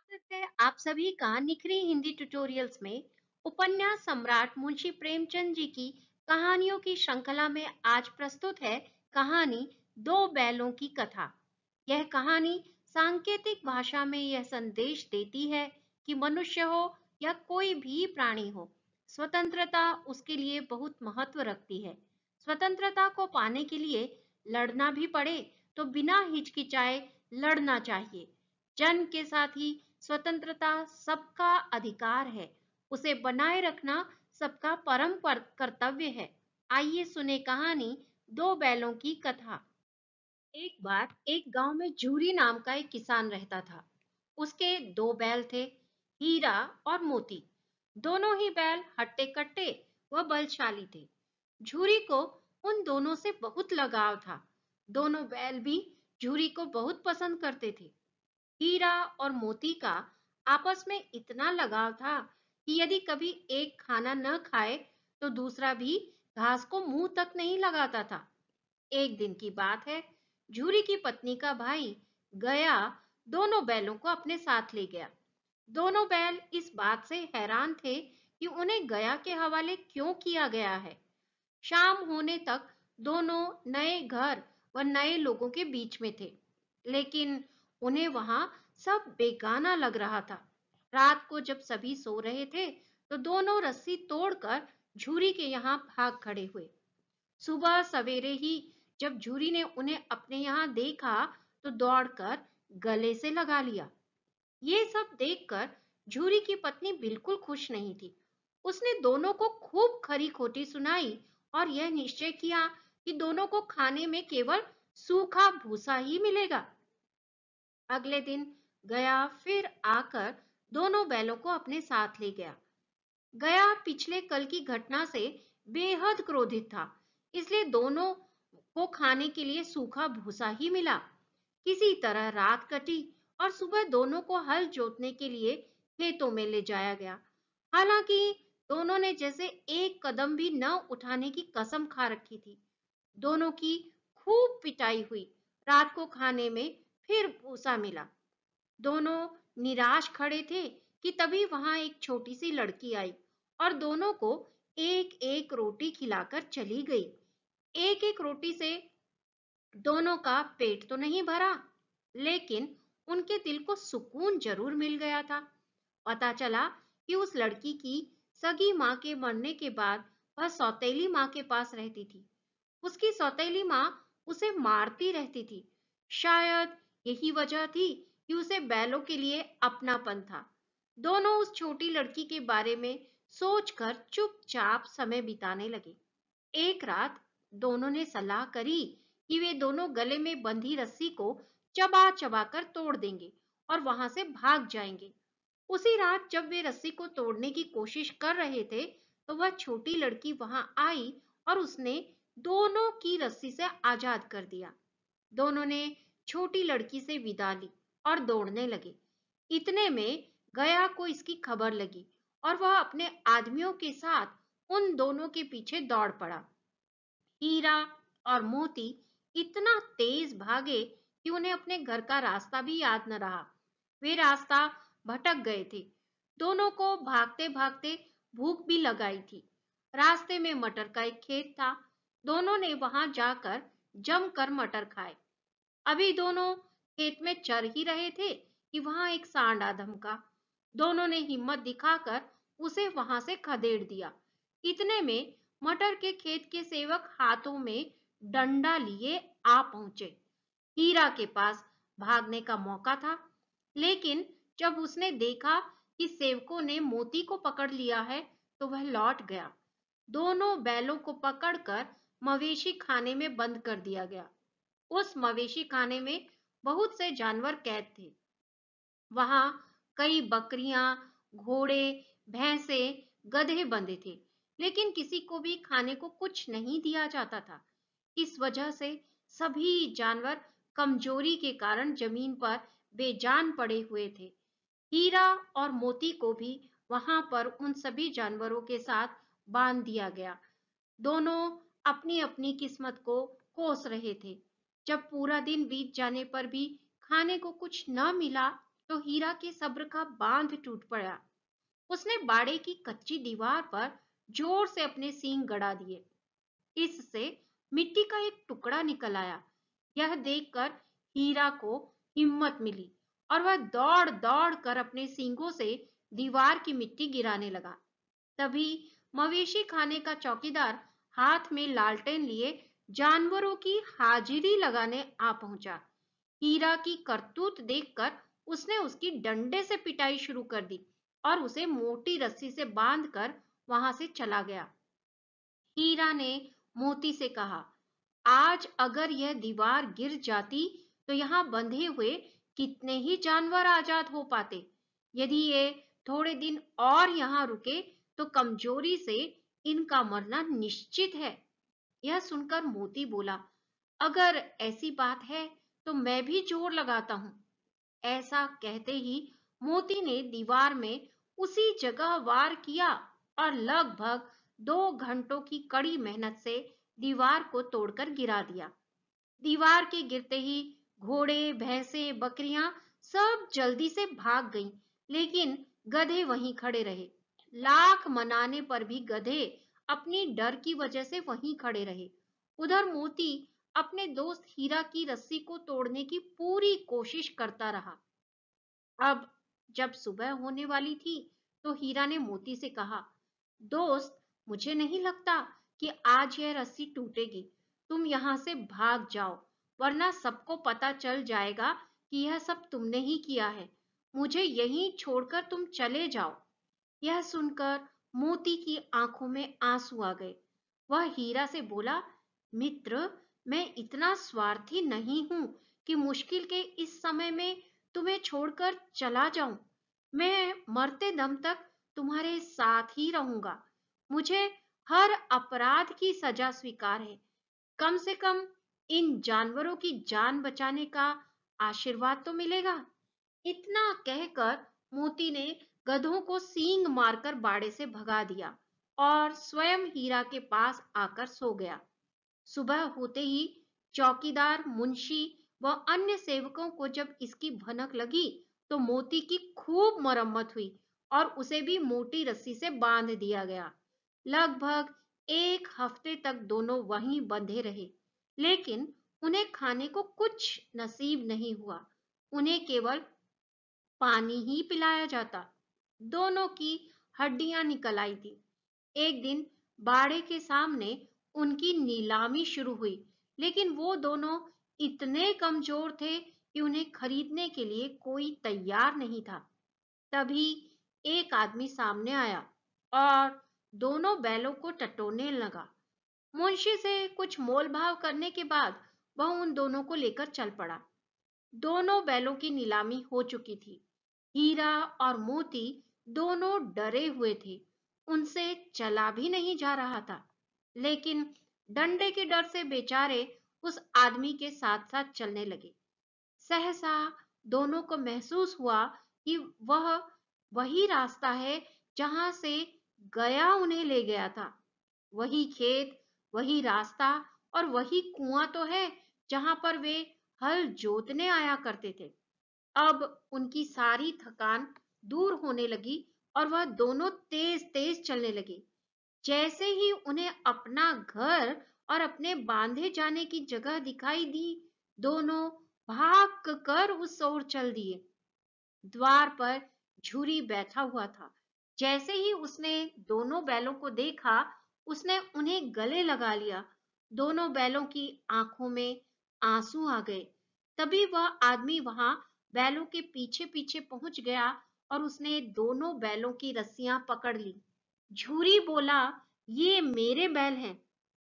स्वागत है आप सभी का निखरी हिंदी ट्यूटोरियल्स में। उपन्यास सम्राट मुंशी प्रेमचंद जी की कहानियों की श्रृंखला में आज प्रस्तुत है कहानी दो बैलों की कथा। यह कहानी सांकेतिक भाषा में यह संदेश देती है कि मनुष्य हो या कोई भी प्राणी हो, स्वतंत्रता उसके लिए बहुत महत्व रखती है। स्वतंत्रता को पाने के लिए लड़ना भी पड़े तो बिना हिचकिचाए लड़ना चाहिए। जन्म के साथ ही स्वतंत्रता सबका अधिकार है, उसे बनाए रखना सबका परम कर्तव्य है। आइए सुने कहानी दो बैलों की कथा। एक बार एक गांव में जूरी नाम का एक किसान रहता था। उसके दो बैल थे, हीरा और मोती। दोनों ही बैल हट्टे कट्टे व बलशाली थे। झूरी को उन दोनों से बहुत लगाव था। दोनों बैल भी झूरी को बहुत पसंद करते थे। हीरा और मोती का आपस में इतना लगाव था कि यदि कभी एक खाना न खाए तो दूसरा भी घास को मुंह तक नहीं लगाता था। एक दिन की बात है, झूरी की पत्नी का भाई गया दोनों बैलों को अपने साथ ले गया। दोनों बैल इस बात से हैरान थे कि उन्हें गया के हवाले क्यों किया गया है। शाम होने तक दोनों नए घर व नए लोगों के बीच में थे, लेकिन उन्हें वहां सब बेगाना लग रहा था। रात को जब सभी सो रहे थे तो दोनों रस्सी तोड़कर झूरी के यहाँ भाग खड़े हुए। सुबह सवेरे ही जब झूरी ने उन्हें अपने यहाँ देखा तो दौड़कर गले से लगा लिया। ये सब देखकर झूरी की पत्नी बिल्कुल खुश नहीं थी। उसने दोनों को खूब खरी खोटी सुनाई और यह निश्चय किया कि दोनों को खाने में केवल सूखा भूसा ही मिलेगा। अगले दिन गया फिर आकर दोनों बैलों को अपने साथ ले गया। गया पिछले कल की घटना से बेहद क्रोधित था, इसलिए दोनों को खाने के लिए सूखा भूसा ही मिला। किसी तरह रात कटी और सुबह दोनों को हल जोतने के लिए खेतों में ले जाया गया। हालांकि दोनों ने जैसे एक कदम भी न उठाने की कसम खा रखी थी। दोनों की खूब पिटाई हुई। रात को खाने में फिर भूसा मिला। दोनों निराश खड़े थे कि तभी वहां एक छोटी सी लड़की आई और दोनों को एक एक रोटी खिलाकर चली गई। एक एक रोटी से दोनों का पेट तो नहीं भरा, लेकिन उनके दिल को सुकून जरूर मिल गया था। पता चला कि उस लड़की की सगी माँ के मरने के बाद वह सौतेली माँ के पास रहती थी। उसकी सौतेली माँ उसे मारती रहती थी। शायद यही वजह थी कि उसे बैलों के लिए अपनापन था। दोनों उस छोटी लड़की के बारे में सोचकर चुपचाप समय बिताने लगे। एक रात दोनों ने सलाह करी कि वे दोनों गले में बंधी रस्सी को चबा चबा कर तोड़ देंगे और वहां से भाग जाएंगे। उसी रात जब वे रस्सी को तोड़ने की कोशिश कर रहे थे तो वह छोटी लड़की वहां आई और उसने दोनों की रस्सी से आजाद कर दिया। दोनों ने छोटी लड़की से विदा ली और दौड़ने लगे। इतने में गया को इसकी खबर लगी और वह अपने आदमियों के साथ उन दोनों के पीछे दौड़ पड़ा। हीरा और मोती इतना तेज भागे कि उन्हें अपने घर का रास्ता भी याद न रहा। वे रास्ता भटक गए थे। दोनों को भागते भागते भूख भी लगाई थी। रास्ते में मटर का एक खेत था। दोनों ने वहां जाकर जमकर मटर खाए। अभी दोनों खेत में चर ही रहे थे कि वहां एक सांड आ धमका। दोनों ने हिम्मत दिखाकर उसे वहां से खदेड़ दिया। इतने में मटर के खेत के सेवक हाथों में डंडा लिए आ पहुंचे। हीरा के पास भागने का मौका था, लेकिन जब उसने देखा कि सेवकों ने मोती को पकड़ लिया है तो वह लौट गया। दोनों बैलों को पकड़कर मवेशी खाने में बंद कर दिया गया। उस मवेशी खाने में बहुत से जानवर कैद थे। वहां कई बकरियां, घोड़े, भैंसे, गधे बंधे थे, लेकिन किसी को भी खाने को कुछ नहीं दिया जाता था। इस वजह से सभी जानवर कमजोरी के कारण जमीन पर बेजान पड़े हुए थे। हीरा और मोती को भी वहां पर उन सभी जानवरों के साथ बांध दिया गया। दोनों अपनी अपनी किस्मत को कोस रहे थे। जब पूरा दिन बीत जाने पर भी खाने को कुछ न मिला तो हीरा के सब्र का बांध टूट पड़ा। उसने बाड़े की कच्ची दीवार पर जोर से अपने सींग गड़ा दिए। इससे मिट्टी का एक टुकड़ा निकल आया। यह देखकर हीरा को हिम्मत मिली और वह दौड़ दौड़ कर अपने सींगों से दीवार की मिट्टी गिराने लगा। तभी मवेशी खाने का चौकीदार हाथ में लालटेन लिए जानवरों की हाजिरी लगाने आ पहुंचा। हीरा की करतूत देखकर उसने उसकी डंडे से पिटाई शुरू कर दी और उसे मोटी रस्सी से बांधकर वहां से चला गया। हीरा ने मोती से कहा, आज अगर यह दीवार गिर जाती तो यहाँ बंधे हुए कितने ही जानवर आजाद हो पाते। यदि ये थोड़े दिन और यहाँ रुके तो कमजोरी से इनका मरना निश्चित है। यह सुनकर मोती बोला, अगर ऐसी बात है तो मैं भी जोर लगाता हूँ। ऐसा कहते ही मोती ने दीवार में उसी जगह वार किया और लगभग 2 घंटों की कड़ी मेहनत से दीवार को तोड़कर गिरा दिया। दीवार के गिरते ही घोड़े, भैंसें, बकरियां सब जल्दी से भाग गईं, लेकिन गधे वहीं खड़े रहे। लाख मनाने पर भी गधे अपनी डर की वजह से वहीं खड़े रहे। उधर मोती अपने दोस्त हीरा की रस्सी को तोड़ने की पूरी कोशिश करता रहा। अब जब सुबह होने वाली थी तो हीरा ने मोती से कहा, दोस्त, मुझे नहीं लगता कि आज यह रस्सी टूटेगी। तुम यहाँ से भाग जाओ, वरना सबको पता चल जाएगा कि यह सब तुमने ही किया है। मुझे यहीं छोड़कर तुम चले जाओ। यह सुनकर मोती की आंखों में आंसू आ गए। वह हीरा से बोला, मित्र, मैं इतना स्वार्थी नहीं हूं कि मुश्किल के इस समय में तुम्हें छोड़कर चला जाऊं। मैं मरते दम तक तुम्हारे साथ ही रहूंगा। मुझे हर अपराध की सजा स्वीकार है। कम से कम इन जानवरों की जान बचाने का आशीर्वाद तो मिलेगा। इतना कहकर मोती ने गधों को सींग मारकर बाड़े से भगा दिया और स्वयं हीरा के पास आकर सो गया। सुबह होते ही चौकीदार, मुंशी व अन्य सेवकों को जब इसकी भनक लगी तो मोती की खूब मरम्मत हुई और उसे भी मोटी रस्सी से बांध दिया गया। लगभग 1 हफ्ते तक दोनों वहीं बंधे रहे, लेकिन उन्हें खाने को कुछ नसीब नहीं हुआ। उन्हें केवल पानी ही पिलाया जाता। दोनों की हड्डियां निकल आई थी। एक दिन बाड़े के सामने उनकी नीलामी शुरू हुई, लेकिन वो दोनों इतने कमजोर थे कि उन्हें खरीदने के लिए कोई तैयार नहीं था। तभी एक आदमी सामने आया और दोनों बैलों को टटोलने लगा। मुंशी से कुछ मोलभाव करने के बाद वह उन दोनों को लेकर चल पड़ा। दोनों बैलों की नीलामी हो चुकी थी। हीरा और मोती दोनों डरे हुए थे। उनसे चला भी नहीं जा रहा था, लेकिन डंडे के डर से बेचारे उस आदमी के साथ साथ चलने लगे। सहसा दोनों को महसूस हुआ कि वह वही रास्ता है जहां से गया उन्हें ले गया था। वही खेत, वही रास्ता और वही कुआं तो है जहां पर वे हल जोतने आया करते थे। अब उनकी सारी थकान दूर होने लगी और वह दोनों तेज तेज चलने लगे। जैसे ही उन्हें अपना घर और अपने बांधे जाने की जगह दिखाई दी, दोनों भाग कर उस ओर चल दिए। द्वार पर झूरी बैठा हुआ था। जैसे ही उसने दोनों बैलों को देखा, उसने उन्हें गले लगा लिया। दोनों बैलों की आंखों में आंसू आ गए। तभी वह आदमी वहां बैलों के पीछे पीछे पहुंच गया और उसने दोनों बैलों की रस्सियां पकड़ ली। झूरी बोला, ये मेरे बैल हैं।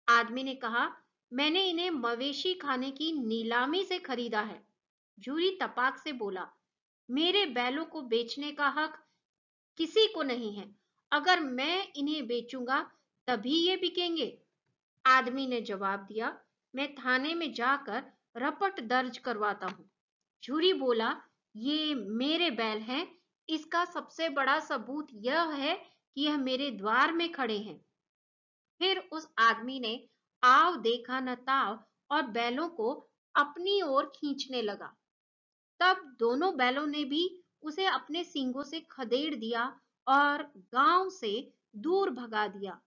आदमी ने कहा, मैंने इन्हें मवेशी खाने की नीलामी से खरीदा है। झूरी तपाक से बोला, मेरे बैलों को बेचने का हक किसी को नहीं है। अगर मैं इन्हें बेचूंगा तभी ये बिकेंगे। आदमी ने जवाब दिया, मैं थाने में जाकर रपट दर्ज करवाता हूँ। झूरी बोला, ये मेरे बैल हैं। इसका सबसे बड़ा सबूत यह है कि यह मेरे द्वार में खड़े हैं। फिर उस आदमी ने आव देखा न ताव और बैलों को अपनी ओर खींचने लगा। तब दोनों बैलों ने भी उसे अपने सींगों से खदेड़ दिया और गांव से दूर भगा दिया।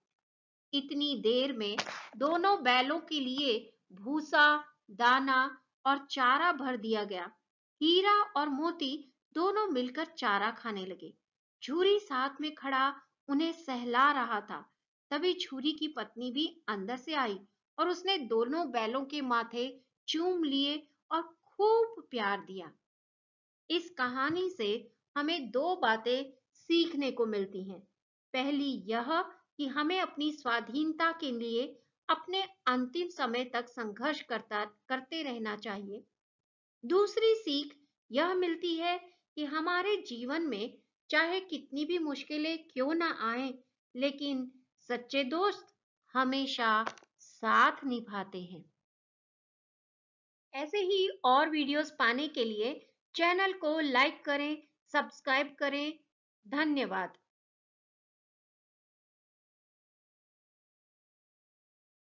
इतनी देर में दोनों बैलों के लिए भूसा, दाना और चारा भर दिया गया। हीरा और मोती दोनों मिलकर चारा खाने लगे। झूरी साथ में खड़ा उन्हें सहला रहा था। तभी झूरी की पत्नी भी अंदर से आई और उसने दोनों बैलों के माथे चूम लिए और खूब प्यार दिया। इस कहानी से हमें दो बातें सीखने को मिलती हैं। पहली यह कि हमें अपनी स्वाधीनता के लिए अपने अंतिम समय तक संघर्ष करते रहना चाहिए। दूसरी सीख यह मिलती है कि हमारे जीवन में चाहे कितनी भी मुश्किलें क्यों ना आए, लेकिन सच्चे दोस्त हमेशा साथ निभाते हैं। ऐसे ही और वीडियोस पाने के लिए चैनल को लाइक करें, सब्सक्राइब करें। धन्यवाद।